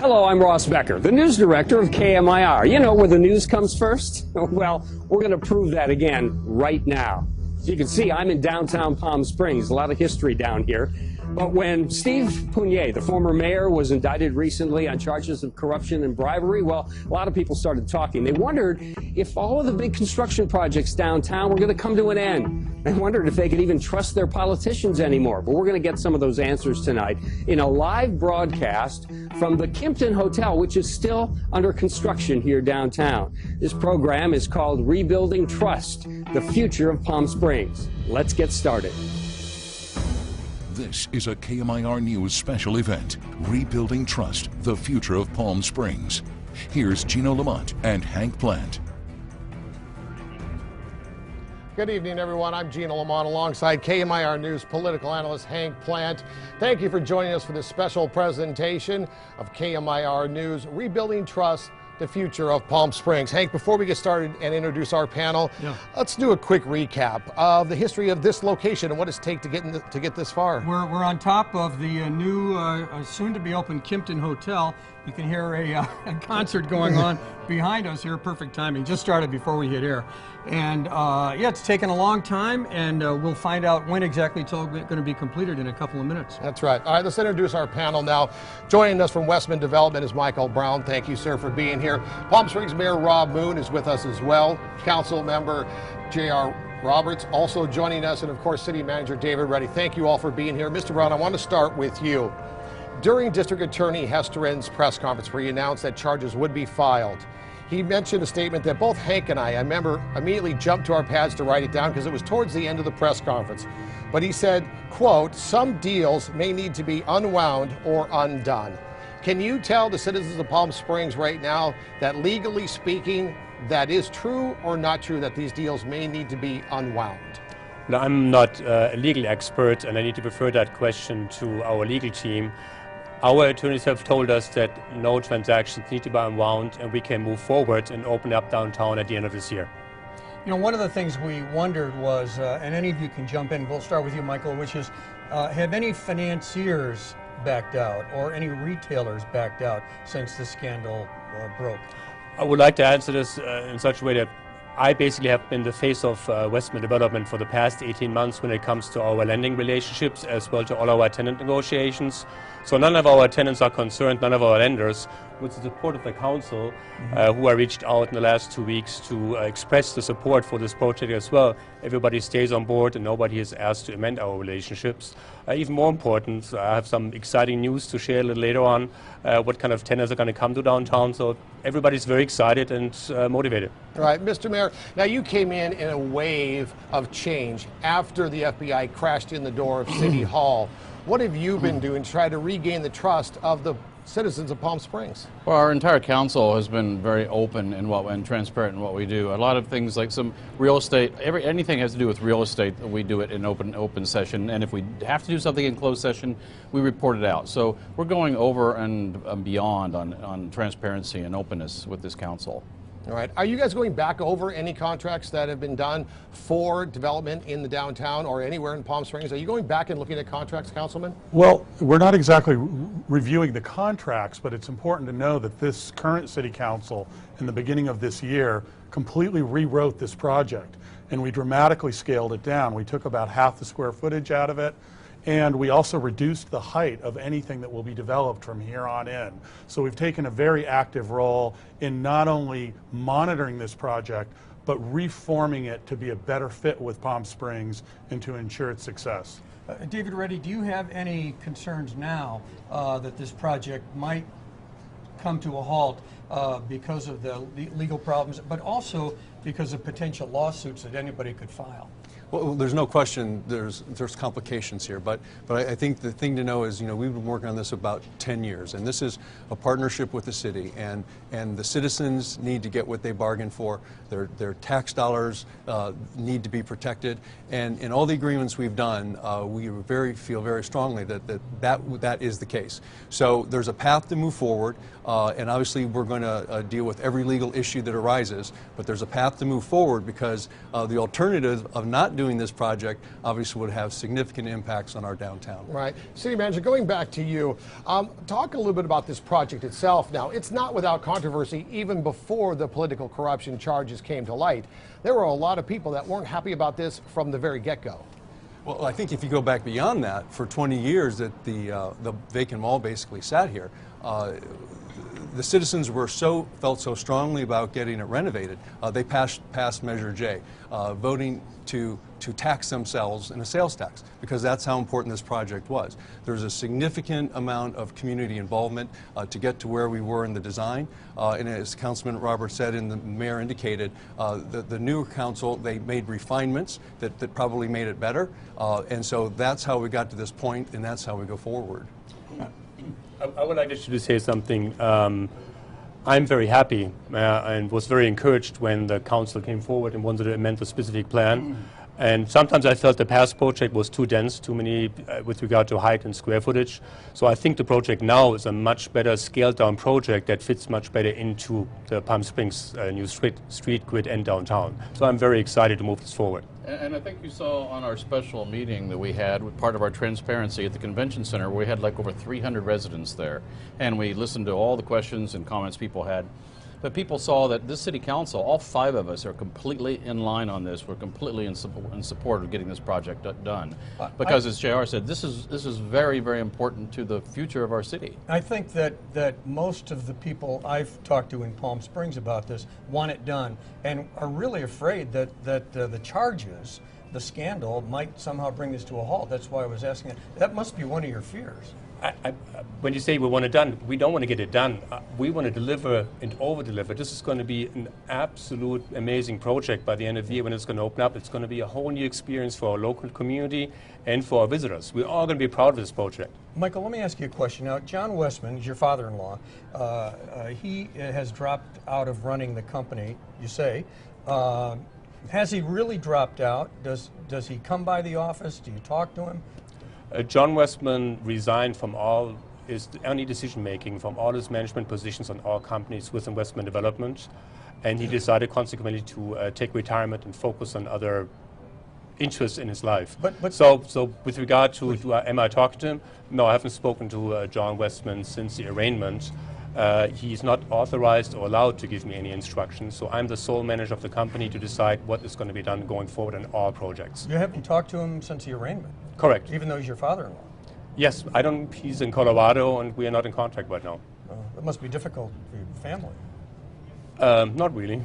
Hello, I'm Ross Becker, the news director of KMIR. You know where the news comes first? Well, we're going to prove that again right now. As you can see, I'm in downtown Palm Springs, a lot of history down here. But when Steve Punier, the former mayor, was indicted recently on charges of corruption and bribery, well, a lot of people started talking. They wondered if all of the big construction projects downtown were going to come to an end. They wondered if they could even trust their politicians anymore. But we're going to get some of those answers tonight in a live broadcast from the Kimpton Hotel, which is still under construction here downtown. This program is called Rebuilding Trust, the Future of Palm Springs. Let's get started. This is a KMIR News special event, Rebuilding Trust, the Future of Palm Springs. Here's Gino Lamont and Hank Plant. Good evening, everyone. I'm Gino Lamont alongside KMIR News political analyst Hank Plant. Thank you for joining us for this special presentation of KMIR News, Rebuilding Trust, the Future of Palm Springs. Hank, before we get started and introduce our panel, let's do a quick recap of the history of this location and what it's take to get this far. We're on top of the new, soon-to-be-open Kimpton Hotel. You can hear a concert going on behind us here. Perfect timing. Just started before we hit air. And yeah, it's taken a long time, and we'll find out when exactly it's all going to be completed in a couple of minutes. That's right. All right, let's introduce our panel now. Joining us from Westman Development is Michael Brown. Thank you, sir, for being here. Palm Springs Mayor Rob Moon is with us as well. Council member J.R. Roberts also joining us, and of course, City Manager David Reddy. Thank you all for being here. Mr. Brown, I want to start with you. During District Attorney Hesteren's press conference where he announced that charges would be filed, he mentioned a statement that both Hank and I remember, immediately jumped to our pads to write it down because it was towards the end of the press conference. But he said, quote, "Some deals may need to be unwound or undone." Can you tell the citizens of Palm Springs right now that legally speaking, that is true or not true, that these deals may need to be unwound? No, I'm not a legal expert, and I need to refer that question to our legal team. Our attorneys have told us that no transactions need to be unwound, and we can move forward and open up downtown at the end of this year. You know, one of the things we wondered was, and any of you can jump in, we'll start with you, Michael, which is, have any financiers backed out or any retailers backed out since the scandal broke? I would like to answer this in such a way that I basically have been the face of Westman Development for the past 18 months when it comes to our lending relationships as well to all our tenant negotiations. So none of our tenants are concerned, none of our lenders. With the support of the council, who I reached out in the last 2 weeks to express the support for this project as well, everybody stays on board and nobody is asked to amend our relationships. Even more important, I have some exciting news to share a little later on, what kind of tenants are going to come to downtown. So everybody's very excited and motivated. All right, Mr. Mayor, now you came in a wave of change after the FBI crashed in the door of City Hall. What have you been doing to try to regain the trust of the citizens of Palm Springs? Well, our entire council has been very open and transparent in what we do. A lot of things like some real estate, anything has to do with real estate, we do it in open session, and if we have to do something in closed session, we report it out. So we're going over and beyond on transparency and openness with this council. All right. Are you guys going back over any contracts that have been done for development in the downtown or anywhere in Palm Springs? Are you going back and looking at contracts, Councilman? Well, we're not exactly reviewing the contracts, but it's important to know that this current City Council, in the beginning of this year, completely rewrote this project, and we dramatically scaled it down. We took about half the square footage out of it, and we also reduced the height of anything that will be developed from here on in. So we've taken a very active role in not only monitoring this project, but reforming it to be a better fit with Palm Springs and to ensure its success. David Reddy, do you have any concerns now that this project might come to a halt because of the legal problems, but also because of potential lawsuits that anybody could file? Well, there's no question there's complications here, but I think the thing to know is, you know, we've been working on this about 10 years, and this is a partnership with the city, and the citizens need to get what they bargained for. Their tax dollars need to be protected, and in all the agreements we've done, we feel very strongly that is the case. So there's a path to move forward, and obviously we're going to deal with every legal issue that arises, but there's a path to move forward because the alternative of not doing doing this project obviously would have significant impacts on our downtown. Right. City Manager, going back to you, talk a little bit about this project itself. Now, it's not without controversy. Even before the political corruption charges came to light, there were a lot of people that weren't happy about this from the very get-go. Well, I think if you go back beyond that, for 20 years that the vacant mall basically sat here, the citizens felt so strongly about getting it renovated, they passed Measure J, voting to tax themselves in a sales tax, because that's how important this project was. There's a significant amount of community involvement to get to where we were in the design, and as Councilman Roberts said and the mayor indicated, the new council, they made refinements that probably made it better, and so that's how we got to this point, and that's how we go forward. I would like to say something. I'm very happy and was very encouraged when the council came forward and wanted to amend the specific plan. And sometimes I felt the past project was too dense, too many with regard to height and square footage. So I think the project now is a much better scaled down project that fits much better into the Palm Springs new street grid and downtown. So I'm very excited to move this forward. And I think you saw on our special meeting that we had with part of our transparency at the convention center, we had like over 300 residents there. And we listened to all the questions and comments people had. But people saw that this city council, all 5 of us, are completely in line on this. We're completely in support of getting this project done. Because as JR said, this is very, very important to the future of our city. I think that most of the people I've talked to in Palm Springs about this want it done and are really afraid that the charges, the scandal, might somehow bring this to a halt. That's why I was asking. That must be one of your fears. When you say we want it done, we don't want to get it done. We want to deliver and over-deliver. This is going to be an absolute amazing project by the end of the year when it's going to open up. It's going to be a whole new experience for our local community and for our visitors. We're all going to be proud of this project. Michael, let me ask you a question. Now, John Westman is your father-in-law. He has dropped out of running the company, you say. Has he really dropped out? Does he come by the office? Do you talk to him? John Westman resigned from any decision-making, from all his management positions on all companies within Westman Development, and he decided consequently to take retirement and focus on other interests in his life. So with regard to am I talking to him? No, I haven't spoken to John Westman since the arraignment. He's not authorized or allowed to give me any instructions, so I'm the sole manager of the company to decide what is going to be done going forward on all projects. You haven't talked to him since the arraignment? Correct. Even though he's your father-in-law? Yes, he's in Colorado and we are not in contact right now. That must be difficult for your family. Not really.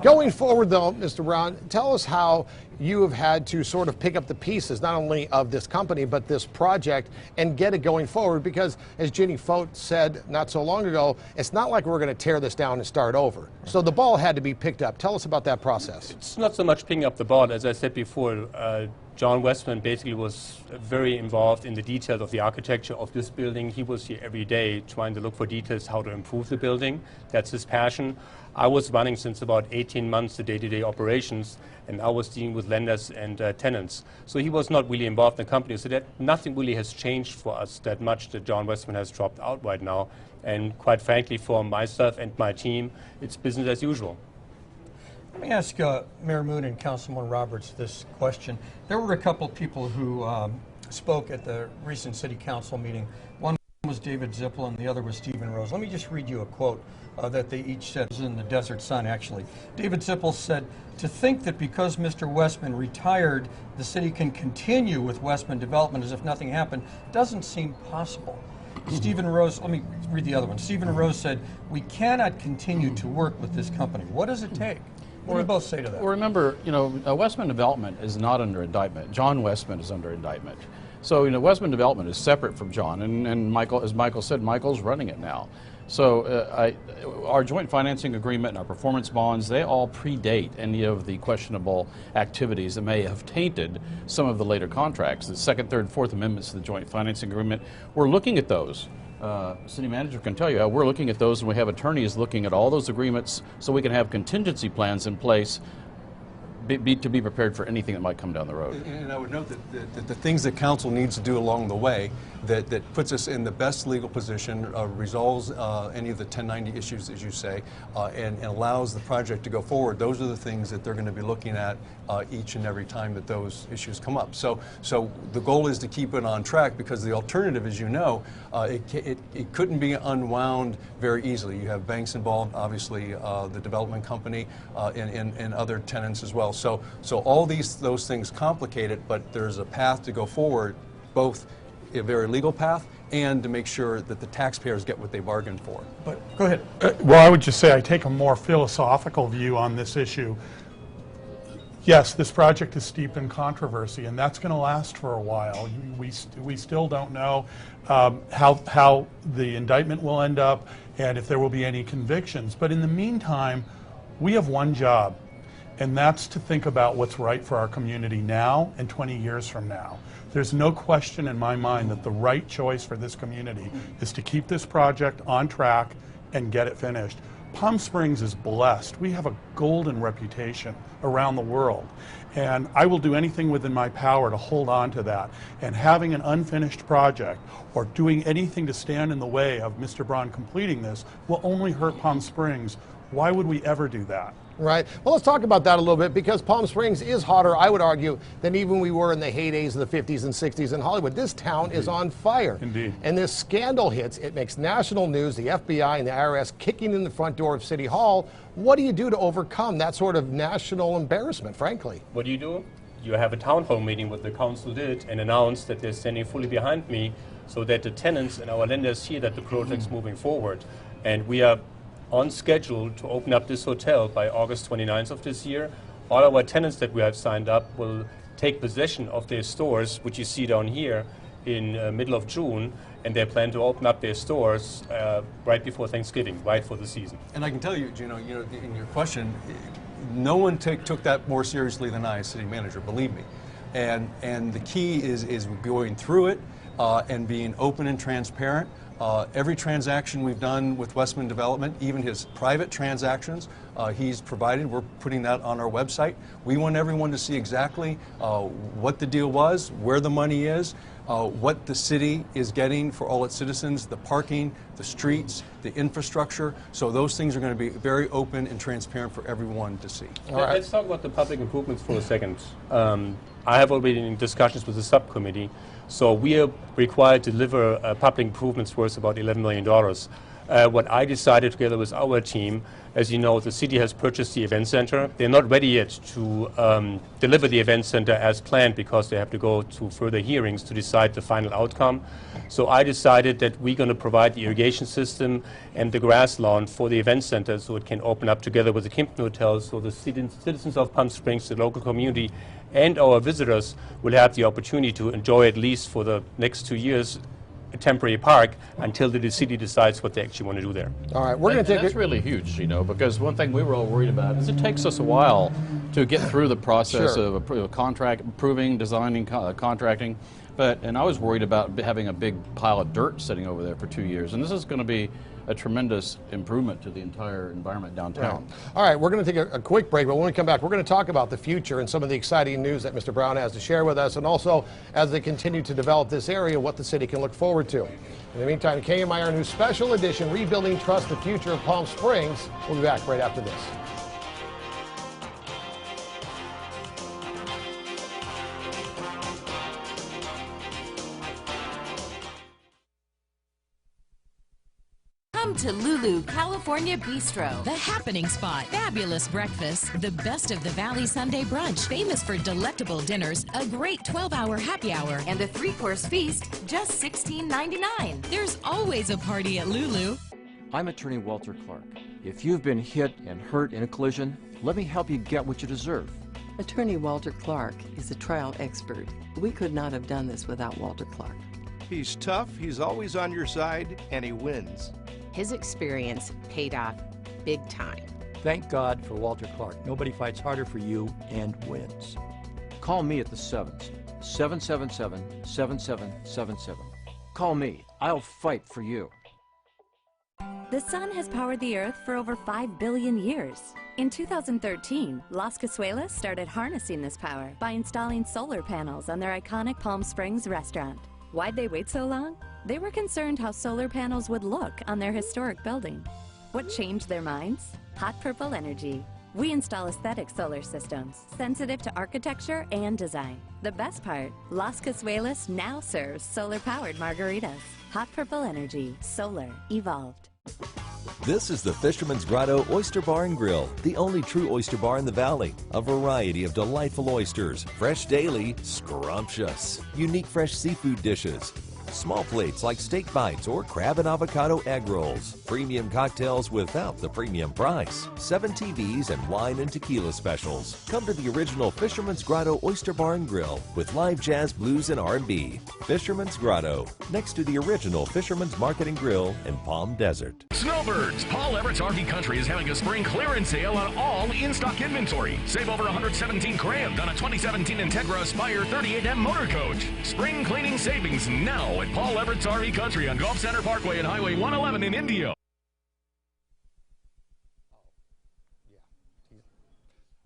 Going forward, though, Mr. Brown, tell us how you have had to sort of pick up the pieces, not only of this company, but this project, and get it going forward, because as Ginny Fote said not so long ago, it's not like we're going to tear this down and start over. So the ball had to be picked up. Tell us about that process. It's not so much picking up the ball. As I said before, John Westman basically was very involved in the details of the architecture of this building. He was here every day trying to look for details how to improve the building. That's his passion. I was running since about 18 months the day-to-day operations, and I was dealing with lenders and tenants. So he was not really involved in the company. So that nothing really has changed for us that much that John Westman has dropped out right now. And quite frankly, for myself and my team, it's business as usual. Let me ask Mayor Moon and Councilman Roberts this question. There were a couple of people who spoke at the recent City Council meeting. One was David Zippel and the other was Stephen Rose. Let me just read you a quote that they each said. It was in the Desert Sun, actually. David Zippel said, "To think that because Mr. Westman retired, the city can continue with Westman Development as if nothing happened doesn't seem possible." Stephen Rose, let me read the other one. Stephen Rose said, "We cannot continue to work with this company. What does it take?" What do you both say to that? Well, remember, Westman Development is not under indictment. John Westman is under indictment. So, Westman Development is separate from John, and Michael, as Michael said, Michael's running it now. So, our joint financing agreement and our performance bonds, they all predate any of the questionable activities that may have tainted some of the later contracts. The Second, Third, Fourth Amendments to the joint financing agreement, we're looking at those. City manager can tell you how we're looking at those, and we have attorneys looking at all those agreements so we can have contingency plans in place to be prepared for anything that might come down the road. And I would note that the things that council needs to do along the way that puts us in the best legal position, resolves any of the 1090 issues, as you say, and allows the project to go forward, those are the things that they're going to be looking at each and every time that those issues come up. So the goal is to keep it on track, because the alternative, as you know, it couldn't be unwound very easily. You have banks involved, obviously the development company, and other tenants as well. So all those things complicate it, but there's a path to go forward, both a very legal path and to make sure that the taxpayers get what they bargained for. But go ahead. Well, I would just say I take a more philosophical view on this issue. Yes, this project is steeped in controversy, and that's going to last for a while. We still don't know how the indictment will end up and if there will be any convictions. But in the meantime, we have one job, and that's to think about what's right for our community now and 20 years from now. There's no question in my mind that the right choice for this community is to keep this project on track and get it finished. Palm Springs is blessed. We have a golden reputation around the world, and I will do anything within my power to hold on to that. And having an unfinished project or doing anything to stand in the way of Mr. Braun completing this will only hurt Palm Springs. Why would we ever do that? Right. Well, let's talk about that a little bit, because Palm Springs is hotter, I would argue, than even we were in the heydays of the 50s and 60s in Hollywood. This town is on fire. Indeed. And this scandal hits, it makes national news, the FBI and the IRS kicking in the front door of City Hall. What do you do to overcome that sort of national embarrassment, frankly? What do? You have a town hall meeting, what the council did, and announced that they're standing fully behind me, so that the tenants and our lenders see that the project's moving forward. And we are on schedule to open up this hotel by August 29th of this year. All our tenants that we have signed up will take possession of their stores, which you see down here, in middle of June, and they plan to open up their stores right before Thanksgiving, right for the season. And I can tell you, Gino, in your question, no one took that more seriously than I as city manager, believe me. And the key is going through it and being open and transparent. Every transaction we've done with Westman Development, even his private transactions, he's provided. We're putting that on our website. We want everyone to see exactly what the deal was, where the money is, what the city is getting for all its citizens, the parking, the streets, the infrastructure. So those things are going to be very open and transparent for everyone to see. All right. Let's talk about the public improvements for a second. I have already been in discussions with the subcommittee. So we are required to deliver public improvements worth about $11 million. What I decided together with our team, as you know, the city has purchased the event center. They're not ready yet to deliver the event center as planned, because they have to go to further hearings to decide the final outcome. So I decided that we're going to provide the irrigation system and the grass lawn for the event center, so it can open up together with the Kimpton Hotel, so the citizens of Palm Springs, the local community, and our visitors will have the opportunity to enjoy, at least for the next 2 years, a temporary park until the city decides what they actually want to do there. All right, we're going to take That's really huge, because one thing we were all worried about is it takes us a while to get through the process of approving, designing, contracting. And I was worried about having a big pile of dirt sitting over there for 2 years. And this is going to be a tremendous improvement to the entire environment downtown. Right. All right, we're going to take a quick break, but when we come back, we're going to talk about the future and some of the exciting news that Mr. Braun has to share with us, and also, as they continue to develop this area, what the city can look forward to. In the meantime, KMIR News Special Edition, Rebuilding Trust, the Future of Palm Springs. We'll be back right after this. Come to Lulu California Bistro, the happening spot. Fabulous breakfast, the best of the Valley Sunday brunch, famous for delectable dinners, a great 12-hour happy hour, and a 3-course feast, just $16.99. There's always a party at Lulu. I'm attorney Walter Clark. If you've been hit and hurt in a collision, let me help you get what you deserve. Attorney Walter Clark is a trial expert. We could not have done this without Walter Clark. He's tough, he's always on your side, and he wins. His experience paid off big time. Thank God for Walter Clark. Nobody fights harder for you and wins. Call me at the 7s, 777-7777. Call me. I'll fight for you. The sun has powered the Earth for over 5 billion years. In 2013, Las Casuelas started harnessing this power by installing solar panels on their iconic Palm Springs restaurant. Why'd they wait so long? They were concerned how solar panels would look on their historic building. What changed their minds? Hot Purple Energy. We install aesthetic solar systems, sensitive to architecture and design. The best part, Las Casuelas now serves solar-powered margaritas. Hot Purple Energy. Solar. Evolved. This is the Fisherman's Grotto Oyster Bar and Grill, the only true oyster bar in the valley. A variety of delightful oysters, fresh daily, scrumptious, unique fresh seafood dishes, small plates like steak bites or crab and avocado egg rolls, premium cocktails without the premium price, 7 TVs and wine and tequila specials. Come to the original Fisherman's Grotto Oyster Bar and Grill with live jazz, blues, and R&B. Fisherman's Grotto, next to the original Fisherman's Market and Grill in Palm Desert. Snowbirds! Paul Everett's RV Country is having a spring clearance sale on all in-stock inventory. Save over $117,000 on a 2017 Integra Aspire 38M motor coach. Spring cleaning savings now at Paul Everett's RV Country on Gulf Center Parkway and Highway 111 in Indio.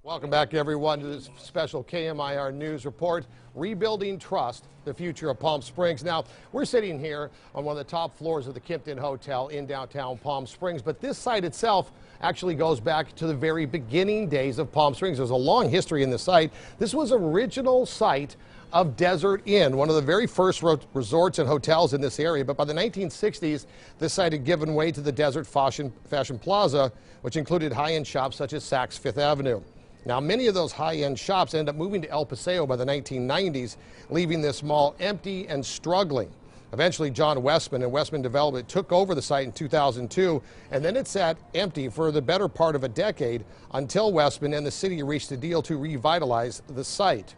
Welcome back, everyone, to this special KMIR News Report, Rebuilding Trust, the Future of Palm Springs. Now, we're sitting here on one of the top floors of the Kimpton Hotel in downtown Palm Springs, but this site itself actually goes back to the very beginning days of Palm Springs. There's a long history in the site. This was original site of Desert Inn, one of the very first resorts and hotels in this area. But by the 1960s, this site had given way to the Desert Fashion Plaza, which included high-end shops such as Saks Fifth Avenue. Now, many of those high-end shops ended up moving to El Paseo by the 1990s, leaving this mall empty and struggling. Eventually, John Westman and Westman Development took over the site in 2002, and then it sat empty for the better part of a decade until Westman and the city reached a deal to revitalize the site.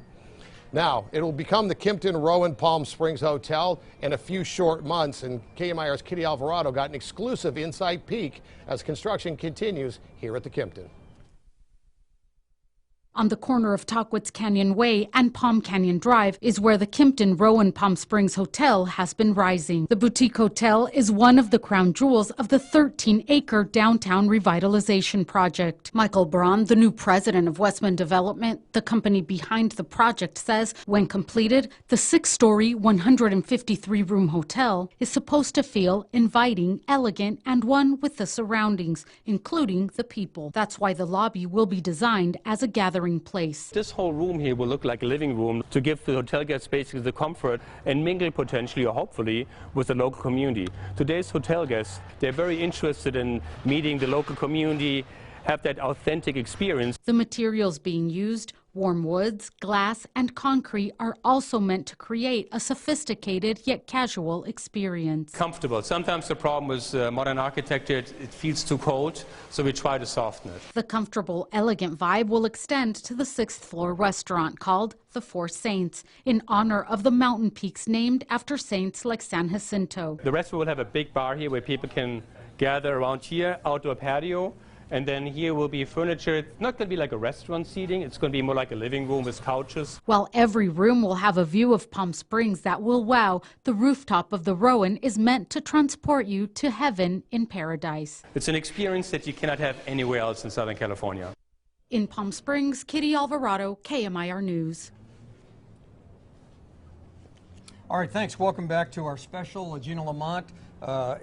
Now, it will become the Kimpton Rowan Palm Springs Hotel in a few short months, and KMIR's Kitty Alvarado got an exclusive inside peek as construction continues here at the Kimpton. On the corner of Tahquitz Canyon Way and Palm Canyon Drive is where the Kimpton Rowan Palm Springs Hotel has been rising. The boutique hotel is one of the crown jewels of the 13-acre downtown revitalization project. Michael Braun, the new president of Westman Development, the company behind the project, says when completed, the 6-story, 153-room hotel is supposed to feel inviting, elegant, and one with the surroundings, including the people. That's why the lobby will be designed as a gathering place. This whole room here will look like a living room to give the hotel guests basically the comfort and mingle potentially or hopefully with the local community. Today's hotel guests, they're very interested in meeting the local community, have that authentic experience. The materials being used, warm woods, glass, and concrete, are also meant to create a sophisticated yet casual experience. Comfortable. Sometimes the problem with modern architecture, it feels too cold, so we try to soften it. The comfortable, elegant vibe will extend to the 6th-floor restaurant called the Four Saints, in honor of the mountain peaks named after saints like San Jacinto. The restaurant will have a big bar here where people can gather around here, outdoor patio. And then here will be furniture. It's not going to be like a restaurant seating. It's going to be more like a living room with couches. While every room will have a view of Palm Springs that will wow, the rooftop of the Rowan is meant to transport you to heaven in paradise. It's an experience that you cannot have anywhere else in Southern California. In Palm Springs, Kitty Alvarado, KMIR News. All right, thanks. Welcome back to our special. Gina Lamont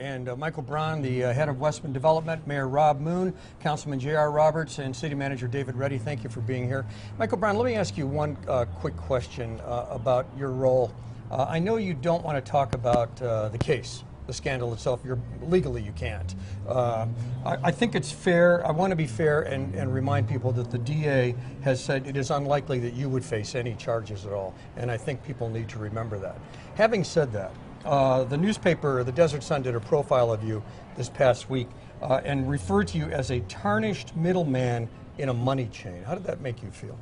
and Michael Braun, the head of Westman Development, Mayor Rob Moon, Councilman J.R. Roberts, and City Manager David Reddy. Thank you for being here. Michael Braun, let me ask you one quick question about your role. I know you don't want to talk about the case, the scandal itself. Legally, you can't. I think it's fair. I want to be fair and remind people that the DA has said it is unlikely that you would face any charges at all, and I think people need to remember that. Having said that, the newspaper, the Desert Sun, did a profile of you this past week and referred to you as a tarnished middleman in a money chain. How did that make you feel?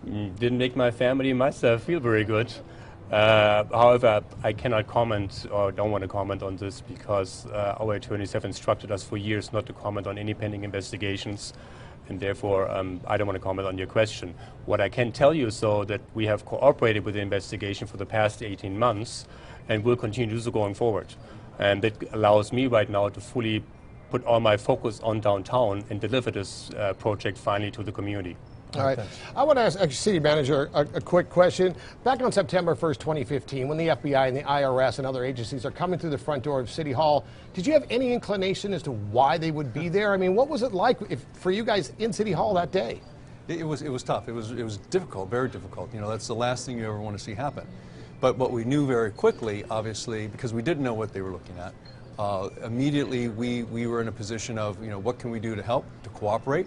Didn't make my family and myself feel very good. However, I cannot comment or don't want to comment on this because our attorneys have instructed us for years not to comment on any pending investigations, and therefore I don't want to comment on your question. What I can tell you is, though, that we have cooperated with the investigation for the past 18 months and will continue to do so going forward. And that allows me right now to fully put all my focus on downtown and deliver this project finally to the community. All right. I want to ask City Manager a quick question. Back on September 1st, 2015, when the FBI and the IRS and other agencies are coming through the front door of City Hall, did you have any inclination as to why they would be there? I mean, what was it like for you guys in City Hall that day? It was tough. It was difficult, very difficult. You know, that's the last thing you ever want to see happen. But what we knew very quickly, obviously, because we didn't know what they were looking at, immediately we were in a position of, you know, what can we do to help, to cooperate?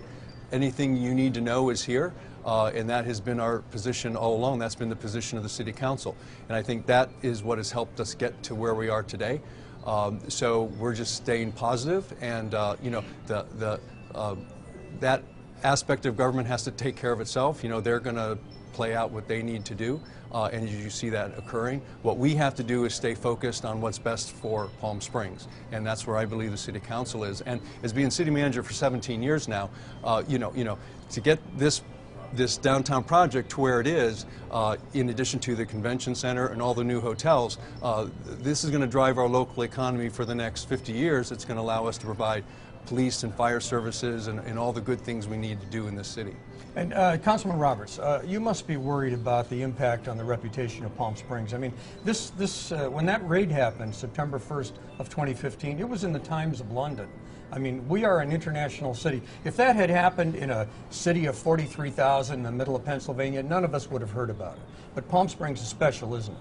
Anything you need to know is here, and that has been our position all along. That's been the position of the City Council, and I think that is what has helped us get to where we are today. So we're just staying positive, and you know, that aspect of government has to take care of itself. You know, they're going to play out what they need to do, and you see that occurring. What we have to do is stay focused on what's best for Palm Springs, and that's where I believe the City Council is. And as being city manager for 17 years now, you know, to get this downtown project to where it is, in addition to the convention center and all the new hotels, this is going to drive our local economy for the next 50 years. It's going to allow us to provide police and fire services and all the good things we need to do in this city. And Councilman Roberts, you must be worried about the impact on the reputation of Palm Springs. I mean, when that raid happened, September 1st of 2015, it was in the Times of London. I mean, we are an international city. If that had happened in a city of 43,000 in the middle of Pennsylvania, none of us would have heard about it. But Palm Springs is special, isn't it?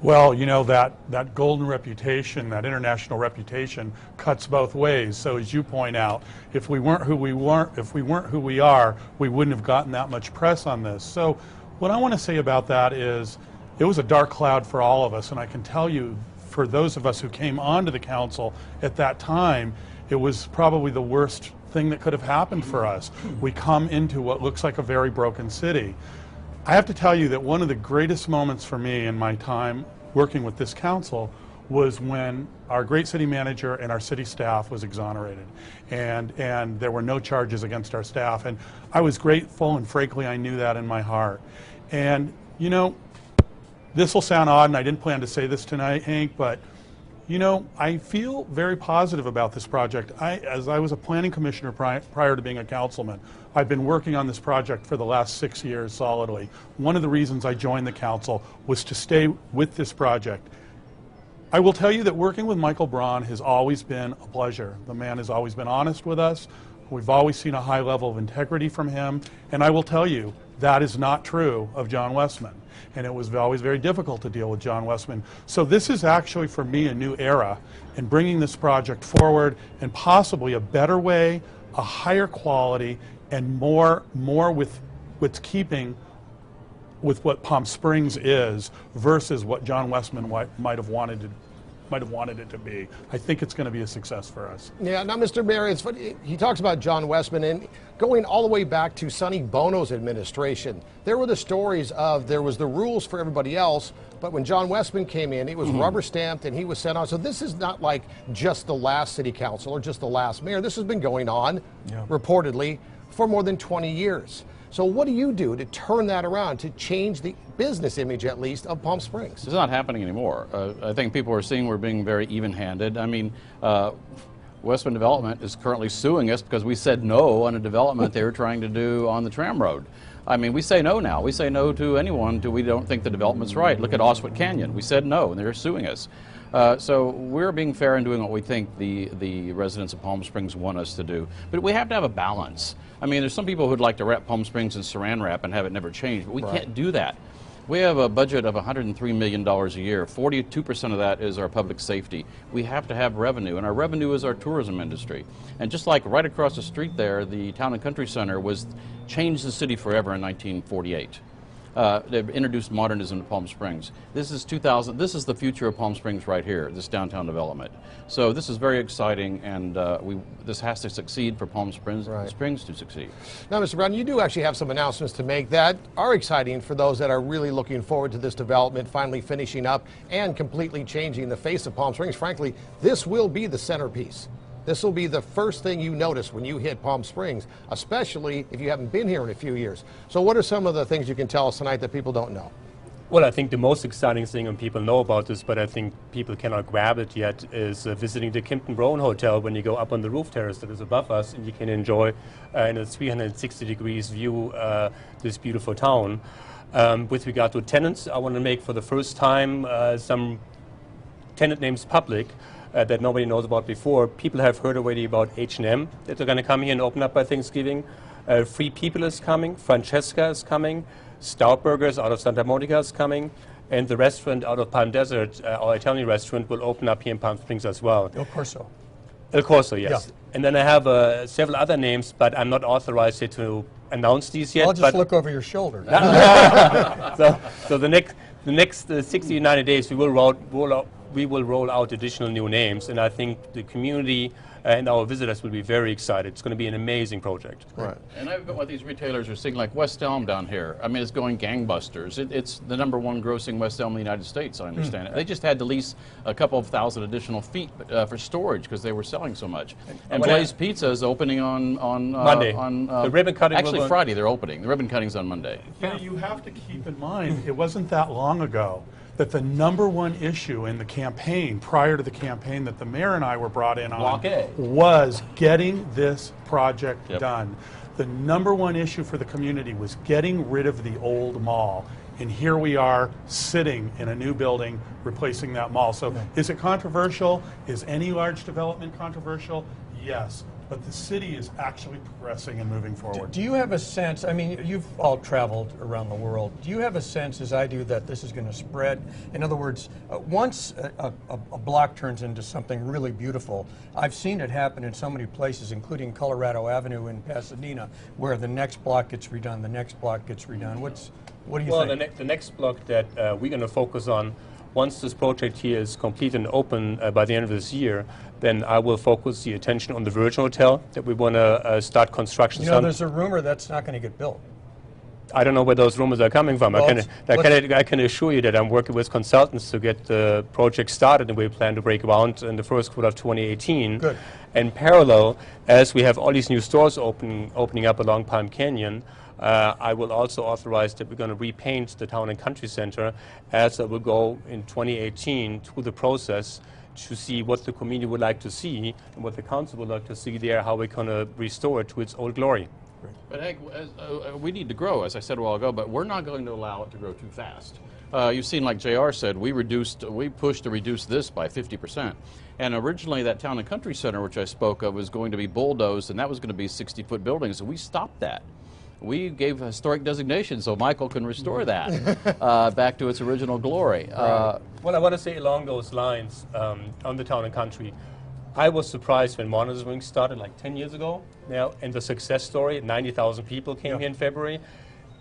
Well, you know, that golden reputation, that international reputation cuts both ways. So as you point out, if we weren't who we are, we wouldn't have gotten that much press on this. So what I want to say about that is it was a dark cloud for all of us, and I can tell you, for those of us who came onto the council at that time, it was probably the worst thing that could have happened for us. We come into what looks like a very broken city. I have to tell you that one of the greatest moments for me in my time working with this council was when our great city manager and our city staff was exonerated, and there were no charges against our staff, and I was grateful, and frankly I knew that in my heart. And you know, this will sound odd, and I didn't plan to say this tonight, Hank, but you know, I feel very positive about this project. As I was a planning commissioner prior to being a councilman, I've been working on this project for the last 6 years solidly. One of the reasons I joined the council was to stay with this project. I will tell you that working with Michael Braun has always been a pleasure. The man has always been honest with us. We've always seen a high level of integrity from him, and I will tell you that is not true of John Westman. And it was always very difficult to deal with John Westman. So this is actually, for me, a new era in bringing this project forward in possibly a better way, a higher quality, and more with what's keeping with what Palm Springs is versus what John Westman might have wanted it to be. I think it's going to be a success for us. Yeah, now Mr. Mayor, it's funny, he talks about John Westman, and going all the way back to Sonny Bono's administration, there were the stories of there was the rules for everybody else, but when John Westman came in, it was rubber stamped and he was sent on. So this is not like just the last city council or just the last mayor. This has been going on, reportedly, for more than 20 years. So what do you do to turn that around, to change the business image, at least, of Palm Springs? It's not happening anymore. I think people are seeing we're being very even-handed. I mean, Westman Development is currently suing us because we said no on a development they were trying to do on the tram road. I mean, we say no now. We say no to anyone until we don't think the development's right. Look at Oswett Canyon. We said no, and they're suing us. So we're being fair and doing what we think the residents of Palm Springs want us to do. But we have to have a balance. I mean, there's some people who'd like to wrap Palm Springs in saran wrap and have it never change, but we can't do that. We have a budget of $103 million a year. 42% of that is our public safety. We have to have revenue, and our revenue is our tourism industry. And just like right across the street there, the Town and Country Center changed the city forever in 1948. They've introduced modernism to Palm Springs. This is This is the future of Palm Springs right here, this downtown development. So this is very exciting, and this has to succeed for Palm Springs to succeed. Now, Mr. Brown, you do actually have some announcements to make that are exciting for those that are really looking forward to this development finally finishing up and completely changing the face of Palm Springs. Frankly, this will be the centerpiece. This will be the first thing you notice when you hit Palm Springs, especially if you haven't been here in a few years. So what are some of the things you can tell us tonight that people don't know? Well, I think the most exciting thing, and people know about this, but I think people cannot grab it yet, is visiting the Kimpton Rowan Hotel when you go up on the roof terrace that is above us, and you can enjoy in a 360 degrees view this beautiful town. With regard to tenants, I want to make for the first time some tenant names public that nobody knows about before. People have heard already about H&M that are going to come here and open up by Thanksgiving. Free People is coming, Francesca is coming, Stout Burgers out of Santa Monica is coming, and the restaurant out of Palm Desert, our Italian restaurant, will open up here in Palm Springs as well. El Corso. El Corso, yes. Yeah. And then I have several other names, but I'm not authorized here to announce these yet. I'll just look over your shoulder. So the next 60 to 90 days, we will roll out additional new names, and I think the community and our visitors will be very excited. It's going to be an amazing project. Right. And I've got what these retailers are seeing, like West Elm down here. I mean, it's going gangbusters. It's the #1 grossing West Elm in the United States, I understand it. They just had to lease a couple of thousand additional feet for storage because they were selling so much. And Blaze Pizza is opening on Monday. The ribbon cutting. Actually, Friday they're opening. The ribbon cutting's on Monday. Yeah, you have to keep in mind, it wasn't that long ago that the #1 issue in the campaign, prior to the campaign that the mayor and I were brought in on, was getting this project done. The #1 issue for the community was getting rid of the old mall. And here we are sitting in a new building replacing that mall. So is it controversial? Is any large development controversial? Yes. But the city is actually progressing and moving forward. Do you have a sense, I mean, you've all traveled around the world, do you have a sense, as I do, that this is going to spread? In other words, once a block turns into something really beautiful, I've seen it happen in so many places, including Colorado Avenue in Pasadena, where the next block gets redone, the next block gets redone. What do you think? Well, the next block that we're going to focus on, once this project here is complete and open by the end of this year, then I will focus the attention on the Virgin Hotel that we want to start construction on. You know, there's a rumor that's not going to get built. I don't know where those rumors are coming from. Well, I can assure you that I'm working with consultants to get the project started, and we plan to break ground in the first quarter of 2018. Good. In parallel, as we have all these new stores opening up along Palm Canyon, I will also authorize that we're going to repaint the Town and Country Center, as I will go in 2018 through the process to see what the community would like to see and what the council would like to see there, how we're going to restore it to its old glory. But Hank, we need to grow, as I said a while ago, but we're not going to allow it to grow too fast. You've seen, like JR said, we pushed to reduce this by 50%. And originally that Town and Country Center, which I spoke of, was going to be bulldozed, and that was going to be 60-foot buildings, and we stopped that. We gave a historic designation so Michael can restore that back to its original glory. Well, I want to say along those lines, on the Town and Country, I was surprised when monitoring started like 10 years ago now, and the success story, 90,000 people came here in February.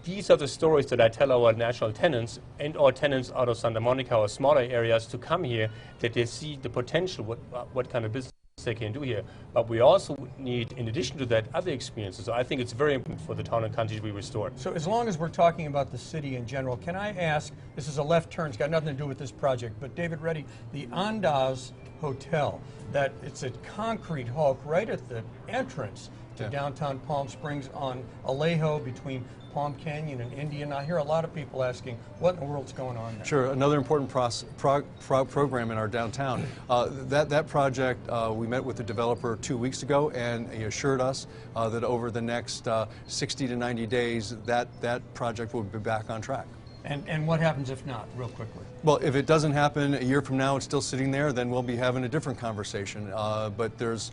These are the stories that I tell our national tenants and our tenants out of Santa Monica or smaller areas to come here, that they see the potential, what kind of business they can do here. But we also need, in addition to that, other experiences. So I think it's very important for the Town and Country to be restored. So as long as we're talking about the city in general, can I ask, this is a left turn, it's got nothing to do with this project, but David Reddy, the Andaz Hotel, that it's a concrete hulk right at the entrance to downtown Palm Springs on Alejo between Palm Canyon and Indian. I hear a lot of people asking, what in the world's going on there? Sure, another important program in our downtown. That project, we met with the developer 2 weeks ago, and he assured us that over the next 60 to 90 days, that project will be back on track. And what happens if not, real quickly? Well, if it doesn't happen a year from now, it's still sitting there, then we'll be having a different conversation. But there's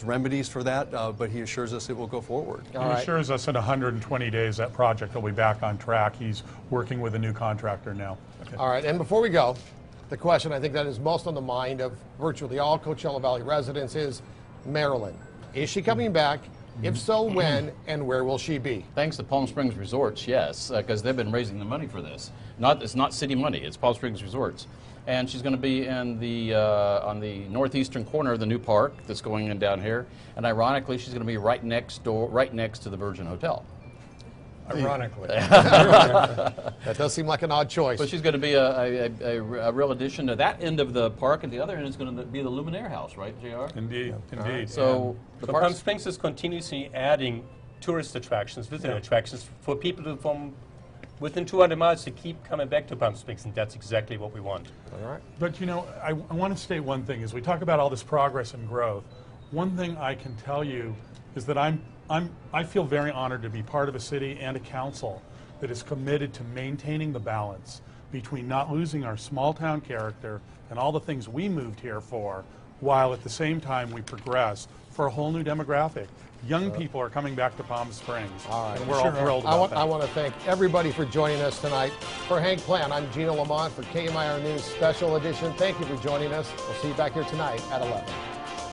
remedies for that, but he assures us it will go forward. He assures us in 120 days that project will be back on track. He's working with a new contractor now. Okay. All right, and before we go, the question I think that is most on the mind of virtually all Coachella Valley residents is Marilyn. Is she coming back? If so, when and where will she be? Thanks to Palm Springs Resorts, yes, because they've been raising the money for this. It's not city money, it's Palm Springs Resorts. And she's going to be in the on the northeastern corner of the new park that's going in down here. And ironically, she's going to be right next to the Virgin Hotel. Ironically. That does seem like an odd choice. But she's going to be a real addition to that end of the park, and the other end is going to be the Luminaire House, right, JR? Indeed, indeed. So Palm Springs is continuously adding tourist attractions, visitor attractions for people from within 200 miles to keep coming back to Palm Springs, and that's exactly what we want. All right. But you know, I want to state one thing. As we talk about all this progress and growth, one thing I can tell you is that I feel very honored to be part of a city and a council that is committed to maintaining the balance between not losing our small town character and all the things we moved here for, while at the same time we progress for a whole new demographic. Young people are coming back to Palm Springs, and we're all thrilled about that. I want to thank everybody for joining us tonight. For Hank Plant, I'm Gino Lamont for KMIR News Special Edition. Thank you for joining us. We'll see you back here tonight at 11.